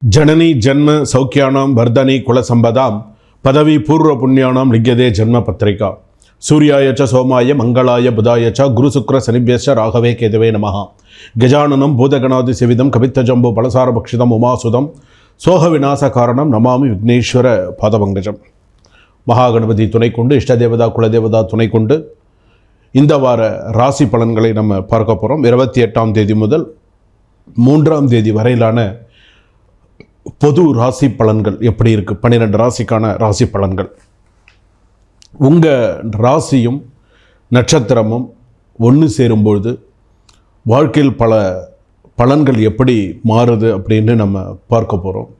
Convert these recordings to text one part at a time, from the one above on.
जननी जन्म सौख्यानां वर्धनी कुलसंपदां पदवी पूर्व पुण्यानां लिख्यते जन्म पत्रिका सूर्याय च सोमाय मंगलाय बुधाय च गुरुशुक्र शनिभ्यश्च राघवे केतवे नमः गजाननं भूतगणादिसेवितं कवित्तजम्बो फलसारभक्षितम् उमासुतं सोहविनाशकारणं नमामि विघ्नेश्वर पादपङ्कजं மகாகணபதி துணை கொண்டு இஷ்டதேவதா குலதேவதா துணை கொண்டு இந்த வார ராசி பலன்களை நம்ம பார்க்க போகிறோம். 28ஆம் தேதி முதல் 3ஆம் தேதி வரையிலான பொது ராசி பலன்கள் எப்படி இருக்குது, 12 ராசிக்கான ராசி பலன்கள். உங்கள் ராசியும் நட்சத்திரமும் ஒன்று சேரும்பொழுது வாழ்க்கையில் பல பலன்கள் எப்படி மாறுது அப்படின்னு நம்ம பார்க்க போகிறோம்.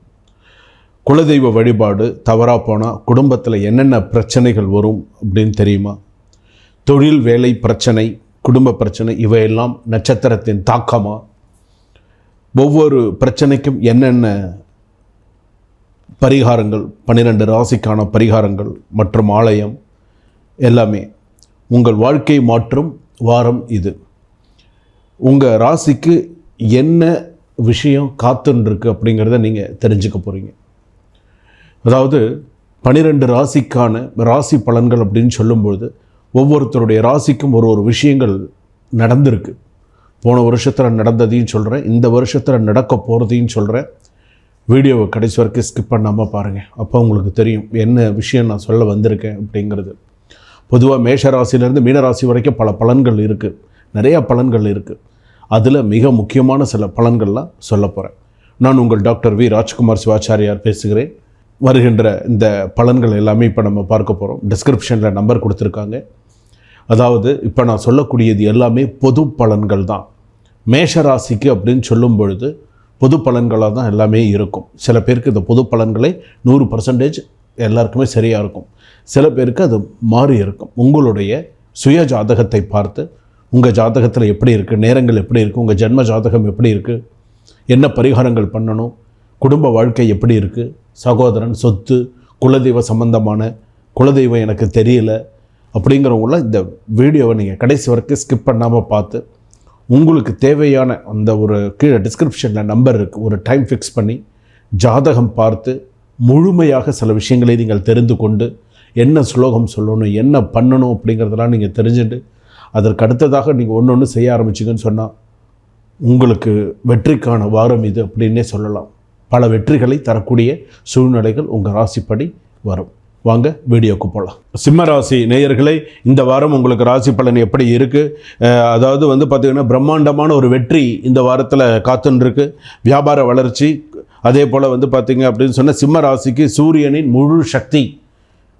குலதெய்வ வழிபாடு தவறாக போனால் குடும்பத்தில் என்னென்ன பிரச்சனைகள் வரும் அப்படின்னு தெரியுமா? தொழில் வேலை பிரச்சனை, குடும்ப பிரச்சனை, இவையெல்லாம் நட்சத்திரத்தின் தாக்கமாக ஒவ்வொரு பிரச்சனைக்கும் என்னென்ன பரிகாரங்கள், 12 ராசிக்கான பரிகாரங்கள் மற்றும் ஆலயம் எல்லாமே உங்கள் வாழ்க்கை மாற்றும் வாரம் இது. உங்கள் ராசிக்கு என்ன விஷயம் காத்துன்ருக்கு அப்படிங்கிறத நீங்கள் தெரிஞ்சுக்க போகிறீங்க. அதாவது 12 ராசிக்கான ராசி பலன்கள் அப்படின்னு சொல்லும்பொழுது ஒவ்வொருத்தருடைய ராசிக்கும் ஒரு விஷயங்கள் நடந்திருக்கு. போன வருஷத்தில் நடந்ததையும் சொல்கிறேன், இந்த வருஷத்தில் நடக்க போகிறதையும் சொல்கிறேன். வீடியோவை கடைசி வரைக்கும் ஸ்கிப் பண்ணாமல் பாருங்கள், அப்போ உங்களுக்கு தெரியும் என்ன விஷயம் நான் சொல்ல வந்திருக்கேன் அப்படிங்கிறது. பொதுவாக மேஷ ராசியிலேருந்து மீனராசி வரைக்கும் பல பலன்கள் இருக்குது, நிறையா பலன்கள் இருக்குது. அதில் மிக முக்கியமான சில பலன்கள்லாம் சொல்ல போகிறேன். நான் உங்கள் டாக்டர் வி ராஜ்குமார் சிவாச்சாரியார் பேசுகிறேன். வருகின்ற இந்த பலன்கள் எல்லாமே இப்போ நம்ம பார்க்க போகிறோம். டிஸ்கிரிப்ஷனில் நம்பர் கொடுத்துருக்காங்க. அதாவது இப்போ நான் சொல்லக்கூடியது எல்லாமே பொது பலன்கள் தான். மேஷ ராசிக்கு அப்படின்னு சொல்லும் பொழுது பொது பலன்களாக தான் எல்லாமே இருக்கும். சில பேருக்கு இந்த பொது பலன்களை 100% எல்லாருக்குமே சரியாக இருக்கும், சில பேருக்கு அது மாறி இருக்கும். உங்களுடைய சுய ஜாதகத்தை பார்த்து உங்கள் ஜாதகத்தில் எப்படி இருக்குது, நேரங்கள் எப்படி இருக்குது, உங்கள் ஜென்ம ஜாதகம் எப்படி இருக்குது, என்ன பரிகாரங்கள் பண்ணணும், குடும்ப வாழ்க்கை எப்படி இருக்குது, சகோதரன், சொத்து, குலதெய்வ சம்பந்தமான குலதெய்வம் எனக்கு தெரியல அப்படிங்கிறவங்களாம் இந்த வீடியோவை நீங்கள் கடைசி வரைக்கும் ஸ்கிப் பண்ணாமல் பார்த்து உங்களுக்கு தேவையான அந்த ஒரு கீழே டிஸ்கிரிப்ஷனில் நம்பர் இருக்குது, ஒரு டைம் ஃபிக்ஸ் பண்ணி ஜாதகம் பார்த்து முழுமையாக சில விஷயங்களை நீங்கள் தெரிந்து கொண்டு என்ன ஸ்லோகம் சொல்லணும், என்ன பண்ணணும் அப்படிங்கிறதெல்லாம் நீங்கள் தெரிஞ்சுட்டு அதற்கு அடுத்ததாக நீங்கள் ஒன்று செய்ய ஆரம்பிச்சிங்கன்னு சொன்னால் உங்களுக்கு வெற்றிக்கான வாரம் இது அப்படின்னே சொல்லலாம். பல வெற்றிகளை தரக்கூடிய சூழ்நிலைகள் உங்கள் ராசிப்படி வரும். வாங்க வீடியோக்கு போகலாம். சிம்ம ராசி நேயர்களே, இந்த வாரம் உங்களுக்கு ராசி பலன் எப்படி இருக்குது? அதாவது பார்த்திங்கன்னா பிரம்மாண்டமான ஒரு வெற்றி இந்த வாரத்தில் காத்துன்ருக்கு. வியாபார வளர்ச்சி, அதே போல் பார்த்திங்க அப்படின்னு சொன்னால் சிம்ம ராசிக்கு சூரியனின் முழு சக்தி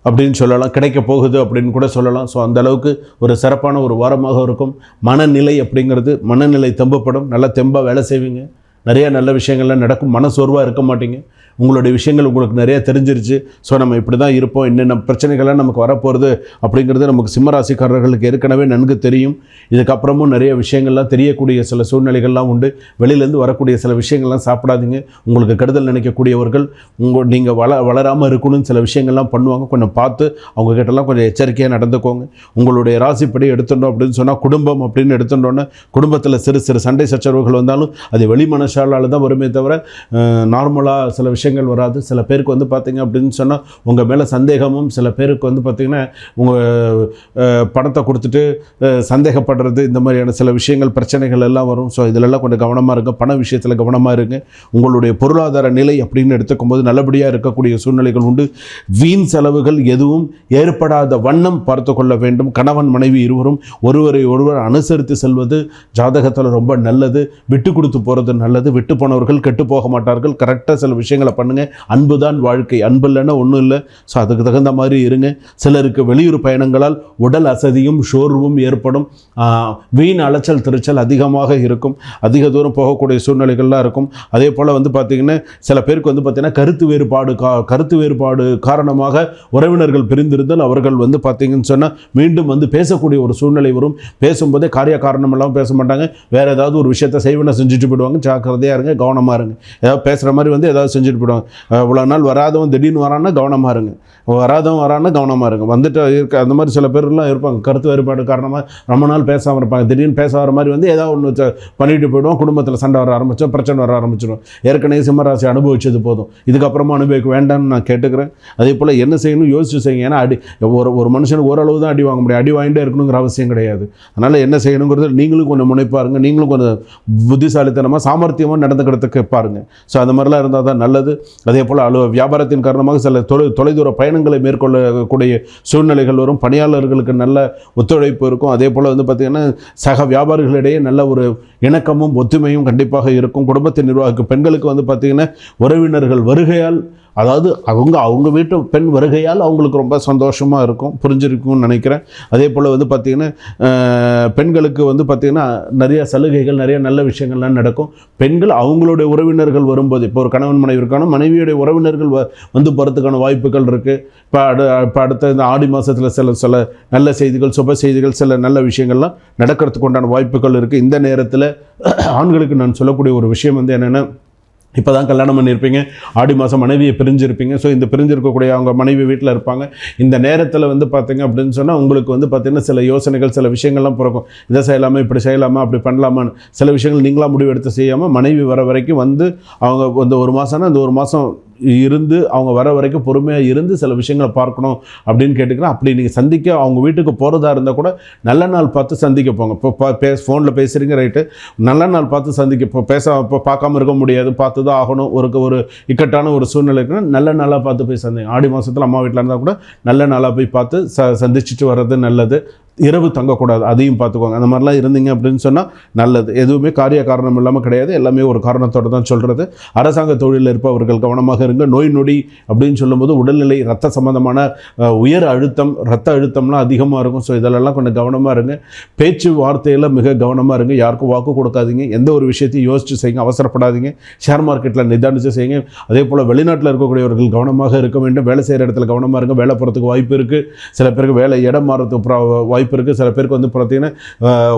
அப்படின்னு சொல்லலாம், கிடைக்க போகுது அப்படின்னு கூட சொல்லலாம். ஸோ அந்தளவுக்கு ஒரு சிறப்பான ஒரு வாரமாக இருக்கும். மனநிலை அப்படிங்கிறது, மனநிலை தெம்பப்படும், நல்லா தெம்பாக வேலை செய்வீங்க, நிறைய நல்ல விஷயங்கள்லாம் நடக்கும், மனசோர்வாக இருக்க மாட்டீங்க. உங்களுடைய விஷயங்கள் உங்களுக்கு நிறைய தெரிஞ்சிருச்சு. ஸோ நம்ம இப்படி தான் இருப்போம், என்னென்ன பிரச்சனைகள்லாம் நமக்கு வரப்போகிறது அப்படிங்கிறது நமக்கு சிம்மராசிக்காரர்களுக்கு ஏற்கனவே நன்கு தெரியும். இதுக்கப்புறமும் நிறைய விஷயங்கள்லாம் தெரியக்கூடிய சில சூழ்நிலைகள்லாம் உண்டு. வெளியிலேருந்து வரக்கூடிய சில விஷயங்கள்லாம் சாப்பிடாதீங்க. உங்களுக்கு கெடுதல் நினைக்கக்கூடியவர்கள் நீங்கள் வளராமல் இருக்கணும்னு சில விஷயங்கள்லாம் பண்ணுவாங்க. கொஞ்சம் பார்த்து அவங்கக்கிட்டலாம் கொஞ்சம் எச்சரிக்கையாக நடந்துக்கோங்க. உங்களுடைய ராசிப்படி எடுத்துட்டோம் அப்படின்னு சொன்னால் குடும்பம் அப்படின்னு எடுத்துட்டோன்னா குடும்பத்தில் சிறு சிறு சண்டை சச்சரவுகள் வந்தாலும் அது வெளி மனசாலால் தான் வருமே தவிர நார்மலாக சில விஷயங்கள் வராது. சில பேருக்கு பார்த்திங்க அப்படின்னு சொன்னால் உங்கள் மேலே சந்தேகமும், சில பேருக்கு பார்த்திங்கன்னா உங்கள் பணத்தை கொடுத்துட்டு சந்தேகப்படுறது, இந்த மாதிரியான சில விஷயங்கள் பிரச்சனைகள் எல்லாம் வரும். ஸோ இதிலெல்லாம் கொஞ்சம் கவனமாக இருங்க. பண விஷயத்தில் கவனமாக இருங்க. உங்களுடைய பொருளாதார நிலை அப்படின்னு எடுத்துக்கும்போது நல்லபடியாக இருக்கக்கூடிய சூழ்நிலைகள் உண்டு. வீண் செலவுகள் எதுவும் ஏற்படாத வண்ணம் பார்த்து கொள்ள வேண்டும். கணவன் மனைவி இருவரும் ஒருவரை ஒருவர் அனுசரித்து செல்வது ஜாதகத்தில் ரொம்ப நல்லது. விட்டு கொடுத்து போகிறது நல்லது. விட்டு போனவர்கள் கெட்டு போக மாட்டார்கள். கரெக்டாக சில விஷயங்களை பண்ணுங்க. அன்பு தான் வாழ்க்கை, அன்பு இல்லைன்னா ஒன்றும் இல்லை. ஸோ அதுக்கு தகுந்த மாதிரி இருங்க. சிலருக்கு வெளியூர் பயணங்களால் உடல் அசதியும் சோர்வும் ஏற்படும். வீண் அலைச்சல் திருச்சல் அதிகமாக இருக்கும். அதிக தூரம் போகக்கூடிய சூழ்நிலைகள்லாம் இருக்கும். அதே போல் பார்த்திங்கன்னா சில பேருக்கு பார்த்திங்கன்னா கருத்து வேறுபாடு காரணமாக உறவினர்கள் பிரிந்திருந்தால் அவர்கள் பார்த்திங்கன்னு சொன்னால் மீண்டும் பேசக்கூடிய ஒரு சூழ்நிலை வரும். பேசும்போதே காரிய காரணம் எல்லாம் பேச மாட்டாங்க, வேறு ஏதாவது ஒரு விஷயத்தை செய்வன செஞ்சுட்டு போயிடுவாங்க. ஜாக்கிரதையாக இருங்க, கவனமாக இருங்க. ஏதாவது பேசுகிற மாதிரி வந்து ஏதாவது செஞ்சுட்டு போயிடுவாங்க. இவ்வளோ நாள் வராதவன் திடீர்னு வரான்னா கவனமாக இருங்க, வராதவன் வரான்னா கவனமாக இருங்க. வந்துட்டு இருக்க அந்த மாதிரி சில பேர்லாம் இருப்பாங்க, கருத்து வேறுபாடு காரணமாக ரொம்ப நாள் பேசாமல் இருப்பாங்க. திடீர்னு பேச வர மாதிரி வந்து ஏதாவது ஒன்று பண்ணிட்டு போயிடுவோம், குடும்பத்தில் சண்டை வர ஆரம்பித்தோம், பிரச்சனை வர ஆரம்பிச்சிடும். ஏற்கனவே சிம்மராசி அனுபவிச்சது போதும், இதுக்கப்புறமா அனுபவிக்க வேண்டாம்னு நான் கேட்டுக்கிறேன். அதே போல் என்ன செய்யணும் யோசிச்சு செய்யுங்க. ஏன்னா ஒரு மனுஷனுக்கு ஓரளவு தான் அடி வாங்க முடியும், அடி வாங்கிட்டே இருக்கணுங்கிற அவசியம் கிடையாது. அதனால் என்ன செய்யணுங்கிறது நீங்களும் கொஞ்சம் முனைப்பாருங்க, நீங்களும் கொஞ்சம் புத்திசாலித்தனமாக சாமர்த்தியமாக நடந்துக்கிறதுக்கு பாருங்கள். ஸோ அந்த மாதிரிலாம் இருந்தால் தான் நல்லது. அதே போல் வியாபாரத்தின் காரணமாக சில தொலைதூர பயணங்களை மேற்கொள்ளக்கூடிய சூழ்நிலைகள் வரும். பணியாளர்களுக்கு நல்ல ஒத்துழைப்பு இருக்கும். அதே போல் வந்து பார்த்திங்கன்னா சக வியாபாரிகளிடையே நல்ல ஒரு இணக்கமும் ஒத்துமையும் கண்டிப்பாக இருக்கும். குடும்பத்தின் நிர்வாக பெண்களுக்கு வந்து பார்த்திங்கன்னா உறவினர்கள் வருகையால், அதாவது அவங்க வீட்டு பெண் வருகையால் அவங்களுக்கு ரொம்ப சந்தோஷமாக இருக்கும், புரிஞ்சிருக்கும்னு நினைக்கிறேன். அதே போல் வந்து பார்த்திங்கன்னா பெண்களுக்கு வந்து பார்த்திங்கன்னா நிறைய சலுகைகள், நிறைய நல்ல விஷயங்கள்லாம் நடக்கும். பெண்கள் அவங்களுடைய உறவினர்கள் வரும்போது, இப்போ ஒரு கணவன் மனைவி இருக்கான மனைவியுடைய உறவினர்கள் வந்து போகிறதுக்கான வாய்ப்புகள் இருக்குது. இப்போ அடுத்த இந்த ஆடி மாதத்தில் சில நல்ல செய்திகள், சுப செய்திகள், சில நல்ல விஷயங்கள்லாம் நடக்கிறதுக்கு உண்டான வாய்ப்புகள் இருக்குது. இந்த நேரத்தில் ஆண்களுக்கு நான் சொல்லக்கூடிய ஒரு விஷயம் வந்து என்னென்னா, இப்போ தான் கல்யாணம் பண்ணியிருப்பீங்க, ஆடி மாதம் மனைவியை பிரிஞ்சிருப்பீங்க. ஸோ இந்த பிரிஞ்சிருக்கக்கூடிய அவங்க மனைவி வீட்டில் இருப்பாங்க. இந்த நேரத்தில் வந்து பார்த்திங்க அப்படின்னு சொன்னால் உங்களுக்கு வந்து பார்த்திங்கன்னா சில யோசனைகள், சில விஷயங்கள்லாம் பிறக்கும். இதை செய்யலாமா, இப்படி செய்யலாமா, அப்படி பண்ணலாமான்னு சில விஷயங்கள் நீங்களாக முடிவு எடுத்து செய்யாமல் மனைவி வர வரைக்கும் வந்து அவங்க வந்து ஒரு மாதம்னா இந்த ஒரு மாதம் இருந்து அவங்க வர வரைக்கும் பொறுமையாக இருந்து சில விஷயங்களை பார்க்கணும் அப்படின்னு கேட்டுக்கிறேன். அப்படி நீங்கள் சந்திக்க அவங்க வீட்டுக்கு போகிறதா இருந்தால் கூட நல்ல நாள் பார்த்து சந்திக்க போங்க. இப்போ ஃபோனில் பேசுகிறீங்க, ரைட்டு, நல்ல நாள் பார்த்து சந்திக்க. இப்போ பார்க்காம இருக்க முடியாது, பார்த்து தான் ஆகணும். ஒரு இக்கட்டான ஒரு சூழ்நிலை இருக்குன்னா நல்ல நாளாக பார்த்து போய் சந்திங்க. ஆடி மாதத்தில் அம்மா வீட்டில் இருந்தால் கூட நல்ல நாளாக போய் பார்த்து சந்திச்சுட்டு வர்றது நல்லது. இரவு தங்கக்கூடாது, அதையும் பார்த்துக்கோங்க. அந்த மாதிரிலாம் இருந்தீங்க அப்படின்னு சொன்னால் நல்லது. எதுவுமே காரிய காரணம் இல்லாமல் கிடையாது, எல்லாமே ஒரு காரணத்தோடு தான் சொல்கிறது. அரசாங்க தொழிலில் இருப்பவர்கள் கவனமாக இருங்க. நோய் நொடி அப்படின்னு சொல்லும்போது உடல்நிலை, ரத்த சம்பந்தமான உயர் அழுத்தம், ரத்த அழுத்தம்லாம் அதிகமாக இருக்கும். ஸோ இதெல்லாம் கொஞ்சம் கவனமாக இருங்க. பேச்சு வார்த்தையில் மிக கவனமாக இருங்க. யாருக்கும் வாக்கு கொடுக்காதீங்க. எந்த ஒரு விஷயத்தையும் யோசித்து செய்யுங்க, அவசரப்படாதீங்க. ஷேர் மார்க்கெட்டில் நிதானித்து செய்யுங்க. அதே போல் வெளிநாட்டில் இருக்கக்கூடியவர்கள் கவனமாக இருக்க வேண்டும். வேலை செய்கிற இடத்துல கவனமாக இருங்க. வேலை போகிறதுக்கு வாய்ப்பு இருக்குது. சில பேருக்கு வேலை இடம் மாறதுக்கு வாய்ப்பு இருக்குது. சில பேருக்கு வந்து பார்த்தீங்கன்னா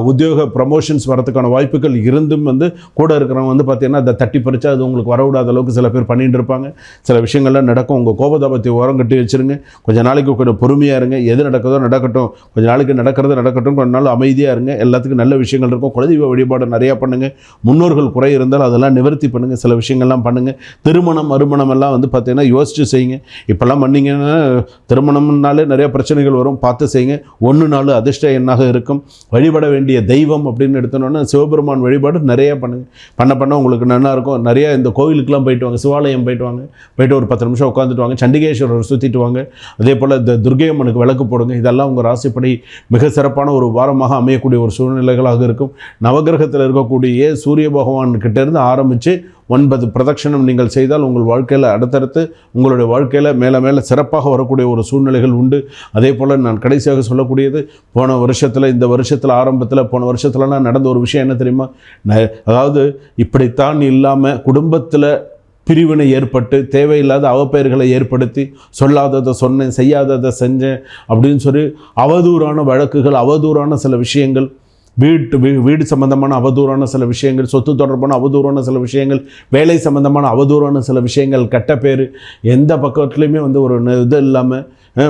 உத்தியோக ப்ரமோஷன்ஸ் வரதுக்கான வாய்ப்புகள் இருந்தும் வந்து கூட இருக்கிறவங்க வந்து பார்த்தீங்கன்னா அதை தட்டி பறிச்சா அது உங்களுக்கு வரவிடாத அளவுக்கு சில பேர் பண்ணிட்டு இருப்பாங்க. சில விஷயங்கள்லாம் நடக்கும். உங்கள் கோபதாபத்தை உரம் கட்டி வச்சுருங்க. கொஞ்சம் நாளைக்கு கொஞ்சம் பொறுமையாக இருங்க. எது நடக்குதோ நடக்கட்டும், கொஞ்சம் நாளைக்கு நடக்கட்டும். கொஞ்ச நாள் அமைதியாக இருங்க. எல்லாத்துக்கும் நல்ல விஷயங்கள் இருக்கும். குலதெய்வ வழிபாடு நிறையா பண்ணுங்கள். முன்னோர்கள் குறை இருந்தால் அதெல்லாம் நிவர்த்தி பண்ணுங்கள். சில விஷயங்கள்லாம் பண்ணுங்கள். திருமணம் மறுமணம் எல்லாம் வந்து பார்த்தீங்கன்னா யோசித்து செய்யுங்க. இப்போல்லாம் பண்ணிங்கன்னா திருமணம்னாலே நிறைய பிரச்சனைகள் வரும், பார்த்து செய்யுங்க. 1 நாள் அதிர்ஷ்ட எண்ணாக இருக்கும். வழிபட வேண்டிய தெய்வம் அப்படின்னு எடுத்தோன்னா சிவபெருமான் வழிபாடு நிறைய பண்ண உங்களுக்கு நல்லா இருக்கும். நிறைய இந்த கோவிலுக்கெல்லாம் போயிட்டு வாங்க, சிவாலயம் போயிட்டு வாங்க, போயிட்டு ஒரு 10 நிமிஷம் உட்காந்துட்டு வாங்க, சண்டிகேஸ்வரர் சுற்றிட்டு வாங்க. அதே போல் இந்த துர்க்கை அம்மனுக்கு விளக்கு போடுங்க. இதெல்லாம் உங்கள் ராசிப்படி மிக சிறப்பான ஒரு வாரமாக அமையக்கூடிய ஒரு சூழ்நிலைகளாக இருக்கும். நவகிரகத்தில் இருக்கக்கூடிய சூரிய பகவான் கிட்டேருந்து ஆரம்பித்து 9 பிரதட்சணம் நீங்கள் செய்தால் உங்கள் வாழ்க்கையில் அடுத்தடுத்து உங்களுடைய வாழ்க்கையில் மேலே சிறப்பாக வரக்கூடிய ஒரு சூழ்நிலைகள் உண்டு. அதே போல் நான் கடைசியாக சொல்லக்கூடியது, போன வருஷத்தில், இந்த வருஷத்தில் ஆரம்பத்தில், போன வருஷத்துலலாம் நடந்த ஒரு விஷயம் என்ன தெரியுமா? அதாவது இப்படித்தான் இல்லாமல் குடும்பத்தில் பிரிவினை ஏற்பட்டு தேவையில்லாத அவப்பெயர்களை ஏற்படுத்தி சொல்லாததை சொன்னேன், செய்யாததை செஞ்சேன் அப்படின்னு சொல்லி அவதூறான வழக்குகள், அவதூறான சில விஷயங்கள், வீடு சம்பந்தமான அவதூறான சில விஷயங்கள், சொத்து தொடர்பான அவதூறான சில விஷயங்கள், வேலை சம்பந்தமான அவதூறான சில விஷயங்கள், கெட்ட பேர், எந்த பக்கத்துலேயுமே வந்து ஒரு இது இல்லாமல்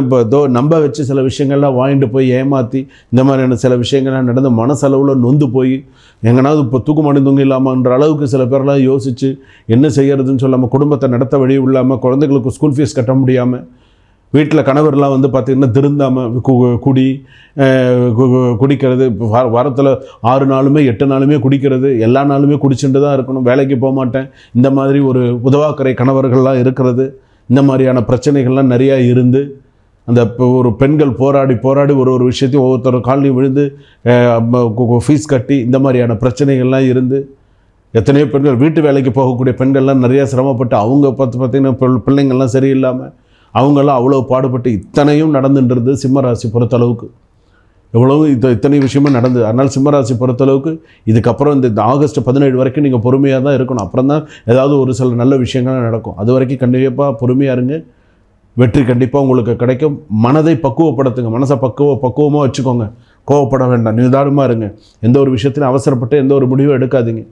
இப்போ நம்ப வச்சு சில விஷயங்கள்லாம் வாங்கிட்டு போய் ஏமாற்றி இந்த மாதிரியான சில விஷயங்கள்லாம் நடந்து மனசளவில் நொந்து போய் எங்கனாவது இப்போ தூக்குமாடி தூங்க இல்லாமன்ற அளவுக்கு சில பேர்லாம் யோசித்து என்ன செய்கிறதுன்னு சொல்லாமல், குடும்பத்தை நடத்த வழி இல்லாமல், குழந்தைகளுக்கு ஸ்கூல் ஃபீஸ் கட்ட முடியாமல், வீட்டில் கணவர்லாம் வந்து பார்த்திங்கன்னா திருந்தாமல் குடிக்கிறது, வாரத்தில் 6 நாளுமே 8 நாளுமே குடிக்கிறது, எல்லா நாளுமே குடிச்சுட்டு தான் இருக்கணும், வேலைக்கு போக மாட்டேன், இந்த மாதிரி ஒரு உதவாக்கரை கணவர்கள்லாம் இருக்கிறது. இந்த மாதிரியான பிரச்சனைகள்லாம் நிறையா இருந்து அந்த ஒரு பெண்கள் போராடி ஒரு விஷயத்தையும் ஒவ்வொருத்தர் காலையும் விழுந்து ஃபீஸ் கட்டி இந்த மாதிரியான பிரச்சனைகள்லாம் இருந்து எத்தனையோ பெண்கள் வீட்டு வேலைக்கு போகக்கூடிய பெண்கள்லாம் நிறையா சிரமப்பட்டு அவங்க பார்த்திங்கன்னா பிள்ளைங்கள்லாம் சரியில்லாமல் அவங்கெல்லாம் அவ்வளோ பாடுபட்டு இத்தனையும் நடந்துன்றது சிம்மராசி பொறுத்தளவுக்கு. எவ்வளவு இத்தனை விஷயமும் நடந்தது. அதனால் சிம்மராசி பொறுத்தளவுக்கு இதுக்கப்புறம் இந்த ஆகஸ்ட் 17 வரைக்கும் நீங்கள் பொறுமையாக தான் இருக்கணும். அப்புறம் தான் ஏதாவது ஒரு சில நல்ல விஷயங்கள் நடக்கும். அது வரைக்கும் கண்டிப்பாக பொறுமையாக இருங்க. வெற்றி கண்டிப்பாக உங்களுக்கு கிடைக்கும். மனதை பக்குவப்படுத்துங்க. மனசை பக்குவமாக வச்சுக்கோங்க. கோவப்பட வேண்டாம், நிதானமாக இருங்க. எந்த ஒரு விஷயத்திலும் அவசரப்பட்டு எந்த ஒரு முடிவும் எடுக்காதீங்க.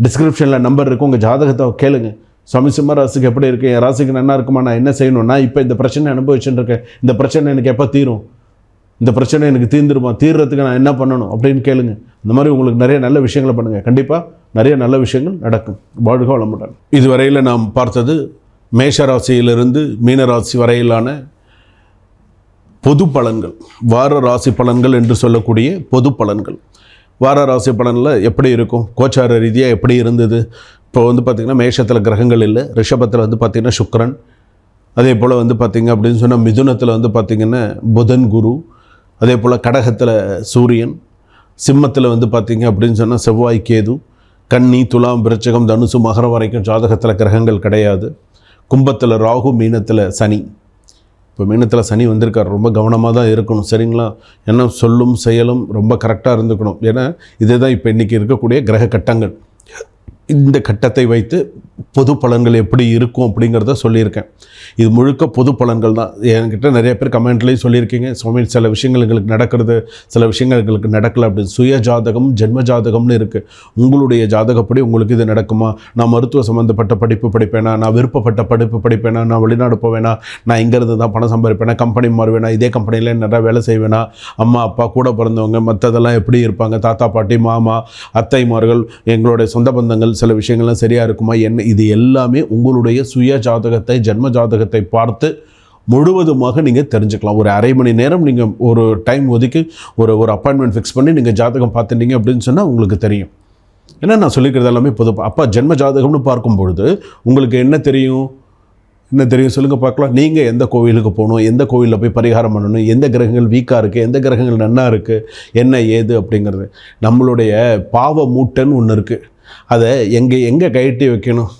டிஸ்கிரிப்ஷனில் நம்பர் இருக்குது, உங்கள் ஜாதகத்தை கேளுங்க. சுவாமி சிம்ம ராசிக்கு எப்படி இருக்குது, என் ராசிக்கு நல்லா இருக்குமா, நான் என்ன செய்யணும், நான் இப்போ இந்த பிரச்சனை அனுபவிச்சுட்டு இருக்கேன், இந்த பிரச்சனை எனக்கு எப்போ தீரும், இந்த பிரச்சனை எனக்கு தீர்ந்துருமா, தீர்றதுக்கு நான் என்ன பண்ணணும் அப்படின்னு கேளுங்க. இந்த மாதிரி உங்களுக்கு நிறைய நல்ல விஷயங்களை பண்ணுங்கள், கண்டிப்பாக நிறைய நல்ல விஷயங்கள் நடக்கும். வாழ்க வளமுடன். இதுவரையில் நாம் பார்த்தது மேஷராசியிலிருந்து மீனராசி வரையிலான பொது பலன்கள், வார ராசி பலன்கள் என்று சொல்லக்கூடிய பொது பலன்கள். வார ராசி பலனில் எப்படி இருக்கும், கோச்சார ரீதியாக எப்படி இருந்தது. இப்போ வந்து பார்த்திங்கன்னா மேஷத்தில் கிரகங்கள் இல்லை, ரிஷபத்தில் வந்து பார்த்திங்கன்னா சுக்கிரன், அதே போல் வந்து பார்த்திங்க அப்படின்னு சொன்னால் மிதுனத்தில் வந்து பார்த்திங்கன்னா புதன் குரு, அதே போல் கடகத்தில் சூரியன், சிம்மத்தில் வந்து பார்த்திங்க அப்படின்னு சொன்னால் செவ்வாய் கேது, கன்னி துலாம் விருச்சிகம் தனுசு மகரம் வரைக்கும் ஜாதகத்தில் கிரகங்கள் கிடையாது. கும்பத்தில் ராகு, மீனத்தில் சனி. இப்போ மீனத்தில் சனி வந்திருக்கார், ரொம்ப கவனமாக தான் இருக்கணும், சரிங்களா? ஏன்னா சொல்லும் செயலும் ரொம்ப கரெக்டாக இருந்துக்கணும். ஏன்னா இதுதான் இப்போ இன்றைக்கி இருக்கக்கூடிய கிரக கட்டங்கள். இந்த கட்டத்தை வைத்து பொது பலன்கள் எப்படி இருக்கும் அப்படிங்கிறத சொல்லியிருக்கேன். இது முழுக்க பொது பலன்கள் தான். என்கிட்ட நிறைய பேர் கமெண்ட்லேயும் சொல்லியிருக்கீங்க, சுவாமி சில விஷயங்கள் எங்களுக்கு நடக்கிறது, சில விஷயங்கள் எங்களுக்கு நடக்கலை அப்படின்னு. சுய ஜாதகம் ஜென்ம ஜாதகம்னு இருக்குது. உங்களுடைய ஜாதகப்படி உங்களுக்கு இது நடக்குமா, நான் மருத்துவ சம்மந்தப்பட்ட படிப்பு படிப்பேனா, நான் விருப்பப்பட்ட படிப்பு படிப்பேனா, நான் வெளிநாடு போவேனா, நான் இங்கேருந்து தான் பணம் சம்பாதிப்பேனா, கம்பெனி மாறுவேனா, இதே கம்பெனியில் நிறையா வேலை செய்வேனா, அம்மா அப்பா கூட பிறந்தவங்க மற்றதெல்லாம் எப்படி இருப்பாங்க, தாத்தா பாட்டி மாமா அத்தைமார்கள் எங்களுடைய சொந்த பந்தங்கள் சில விஷயங்கள்லாம் சரியாக இருக்குமா, என்ன, இது எல்லாமே உங்களுடைய சுய ஜாதகத்தை ஜென்ம ஜாதகத்தை பார்த்து முழுவதுமாக நீங்கள் தெரிஞ்சுக்கலாம். ஒரு அரை மணி நேரம் நீங்கள் ஒரு டைம் ஒதுக்கி ஒரு அப்பாயின்மெண்ட் ஃபிக்ஸ் பண்ணி நீங்கள் ஜாதகம் பார்த்துட்டீங்க அப்படின்னு சொன்னால் உங்களுக்கு தெரியும். ஏன்னா நான் சொல்லிக்கிறது எல்லாமே பொது. அப்போ ஜென்ம ஜாதகம்னு பார்க்கும்பொழுது உங்களுக்கு என்ன தெரியும் சொல்லுங்கள் பார்க்கலாம். நீங்கள் எந்த கோவிலுக்கு போகணும், எந்த கோவிலில் போய் பரிகாரம் பண்ணணும், எந்த கிரகங்கள் வீக்காக இருக்குது, எந்த கிரகங்கள் நன்னா இருக்குது, என்ன ஏது அப்படிங்கிறது. நம்மளுடைய பாவ மூட்டைன்னு ஒன்று இருக்குது, அதை எங்கே கழட்டி வைக்கணும்.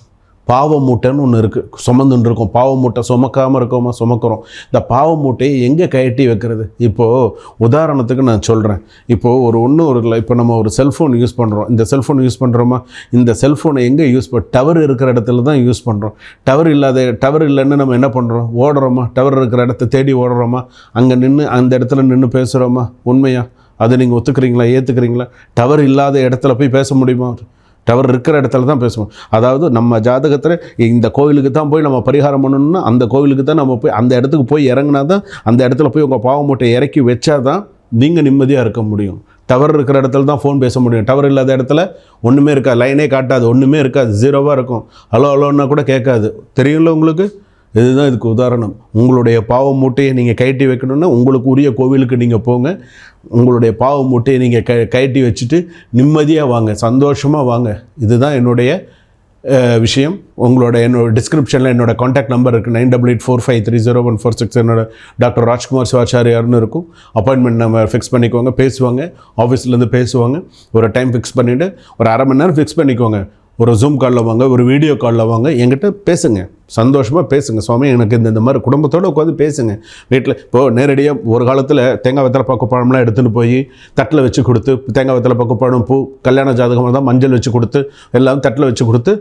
பாவ மூட்டைன்னு ஒன்று இருக்குது, சுமந்துன்னு இருக்கும். பாவ மூட்டை சுமக்காமல் இருக்கோமா, சுமக்கிறோம். இந்த பாவ மூட்டையை எங்கே கழட்டி வைக்கிறது? இப்போது உதாரணத்துக்கு நான் சொல்கிறேன். இப்போது இப்போ நம்ம ஒரு செல்ஃபோன் யூஸ் பண்ணுறோம். இந்த செல்ஃபோன் யூஸ் பண்ணுறோமா, இந்த செல்ஃபோனை எங்கே யூஸ் டவர் இருக்கிற இடத்துல தான் யூஸ் பண்ணுறோம். டவர் இல்லைன்னு நம்ம என்ன பண்ணுறோம், ஓடுறோமா, டவர் இருக்கிற இடத்த தேடி ஓடுறோமா, அங்கே நின்று அந்த இடத்துல நின்று பேசுகிறோமா? உண்மையா? அதை நீங்கள் ஒத்துக்கிறீங்களா, ஏற்றுக்கிறீங்களா? டவர் இல்லாத இடத்துல போய் பேச முடியுமா? டவர் இருக்கிற இடத்துல தான் பேசுவோம். அதாவது நம்ம ஜாதகத்தில் இந்த கோவிலுக்கு தான் போய் நம்ம பரிகாரம் பண்ணணும்னா அந்த கோவிலுக்கு தான் நம்ம போய் அந்த இடத்துக்கு போய் இறங்கினா தான், அந்த இடத்துல போய் உங்கள் பாவ மூட்டையை இறக்கி வச்சா தான் நீங்கள் நிம்மதியாக இருக்க முடியும். டவர் இருக்கிற இடத்துல தான் ஃபோன் பேச முடியும். டவர் இல்லாத இடத்துல ஒன்றுமே இருக்காது, லைனே காட்டாது, ஒன்றுமே இருக்காது, ஜீரோவாக இருக்கும். ஹலோன்னா கூட கேட்காது. தெரியும்ல உங்களுக்கு? இதுதான் இதுக்கு உதாரணம். உங்களுடைய பாவ மூட்டையை நீங்கள் கழட்டி வைக்கணுன்னா உங்களுக்கு உரிய கோவிலுக்கு நீங்கள் போங்க. உங்களுடைய பாவ மூட்டையை நீங்கள் கழட்டி வச்சுட்டு நிம்மதியாக வாங்க, சந்தோஷமாக வாங்க. இதுதான் என்னுடைய விஷயம். என்னோட டிஸ்கிரிப்ஷனில் என்னோட காண்டாக்ட் நம்பர் இருக்குது, 9884530146. என்னோட டாக்டர் ராஜ்குமார் சிவாச்சாரியார்னு இருக்கும். அப்பாயின்மெண்ட் நம்பர் ஃபிக்ஸ் பண்ணிக்கோங்க, பேசுவாங்க, ஆஃபீஸ்லேருந்து பேசுவாங்க. ஒரு டைம் ஃபிக்ஸ் பண்ணிவிட்டு ஒரு அரை மணி நேரம் ஃபிக்ஸ் பண்ணிக்கோங்க. ஒரு ஜூம் காலில் வாங்க, ஒரு வீடியோ காலில் வாங்க, என்கிட்ட பேசுங்க, சந்தோஷமாக பேசுங்க. சுவாமி எனக்கு இந்த மாதிரி குடும்பத்தோடு உட்காந்து பேசுங்க. வீட்டில் இப்போது நேரடியாக ஒரு காலத்தில் தேங்காய் வெத்தலை பக்குப்பழம்லாம் எடுத்துகிட்டு போய் தட்டில் வச்சு கொடுத்து, தேங்காய் வெத்தலை பக்குப்பழம் பூ, கல்யாண ஜாதகமாக தான் மஞ்சள் வச்சு கொடுத்து எல்லாம் தட்டில் வச்சு கொடுத்து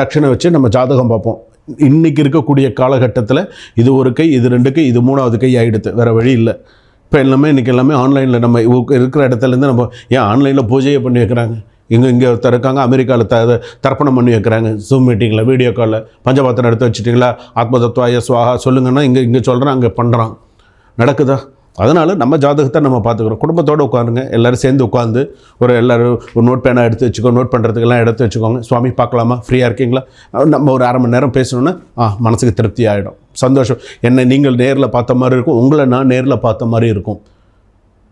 தட்சிணை வச்சு நம்ம ஜாதகம் பார்ப்போம். இன்றைக்கி இருக்கக்கூடிய காலகட்டத்தில் இது ஒரு கை, இது 2 கை, இது 3வது கை ஆகிடுது, வேறு வழி இல்லை. இப்போ இன்றைக்கி எல்லாமே ஆன்லைனில் நம்ம இருக்கிற இடத்துலேருந்து நம்ம ஏன் ஆன்லைனில் பூஜையை பண்ணி வைக்கிறாங்க. இங்கே ஒருத்தர் இருக்காங்க அமெரிக்காவில் தர்ப்பணம் பண்ணி வைக்கிறாங்க ஜூம் மீட்டிங்கில், வீடியோ காலில். பஞ்சபாத்திரம் எடுத்து வச்சுட்டிங்களா, ஆத்ம தத்துவாய சுவாகா சொல்லுங்கன்னா இங்கே சொல்கிறேன், அங்கே பண்ணுறான். நடக்குதா? அதனால் நம்ம ஜாதகத்தை நம்ம பார்த்துக்குறோம். குடும்பத்தோடு உட்காருங்க, எல்லோரும் சேர்ந்து உட்காந்து எல்லோரும் ஒரு நோட் பேனா எடுத்து வச்சுக்கோ, நோட் பண்ணுறதுக்கெல்லாம் எடுத்து வச்சுக்கோங்க. சுவாமி பார்க்கலாமா, ஃப்ரீயாக இருக்கீங்களா, நம்ம ஒரு அரை மணி நேரம் பேசணுன்னா மனசுக்கு திருப்தி ஆகிடும், சந்தோஷம். என்னை நீங்கள் நேரில் பார்த்த மாதிரி இருக்கும், உங்களை நான் நேரில் பார்த்த மாதிரி இருக்கும்.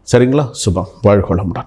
சரிங்களா? சுபம். வாழ்க வளமுடன்.